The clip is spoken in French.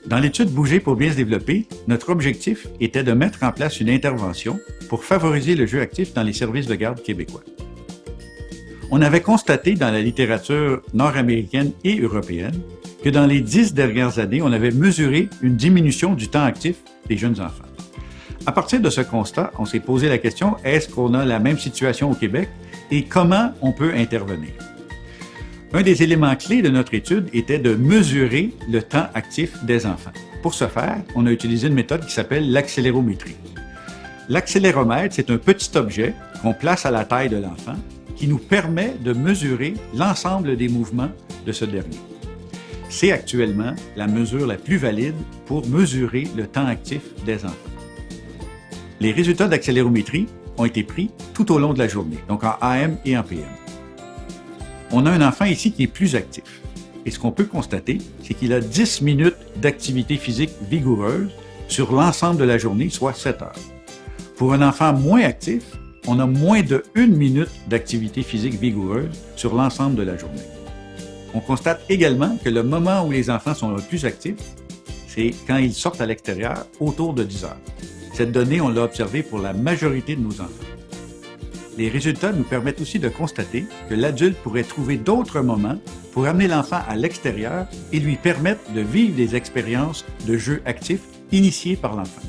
Dans l'étude Bouger pour bien se développer, notre objectif était de mettre en place une intervention pour favoriser le jeu actif dans les services de garde québécois. On avait constaté dans la littérature nord-américaine et européenne que dans les 10 dernières années, on avait mesuré une diminution du temps actif des jeunes enfants. À partir de ce constat, on s'est posé la question, est-ce qu'on a la même situation au Québec et comment on peut intervenir? Un des éléments clés de notre étude était de mesurer le temps actif des enfants. Pour ce faire, on a utilisé une méthode qui s'appelle l'accélérométrie. L'accéléromètre, c'est un petit objet qu'on place à la taille de l'enfant qui nous permet de mesurer l'ensemble des mouvements de ce dernier. C'est actuellement la mesure la plus valide pour mesurer le temps actif des enfants. Les résultats d'accélérométrie ont été pris tout au long de la journée, donc en AM et en PM. On a un enfant ici qui est plus actif. Et ce qu'on peut constater, c'est qu'il a 10 minutes d'activité physique vigoureuse sur l'ensemble de la journée, soit 7 heures. Pour un enfant moins actif, on a moins de 1 minute d'activité physique vigoureuse sur l'ensemble de la journée. On constate également que le moment où les enfants sont le plus actifs, c'est quand ils sortent à l'extérieur autour de 10 heures. Cette donnée, on l'a observée pour la majorité de nos enfants. Les résultats nous permettent aussi de constater que l'adulte pourrait trouver d'autres moments pour amener l'enfant à l'extérieur et lui permettre de vivre des expériences de jeu actif initiées par l'enfant.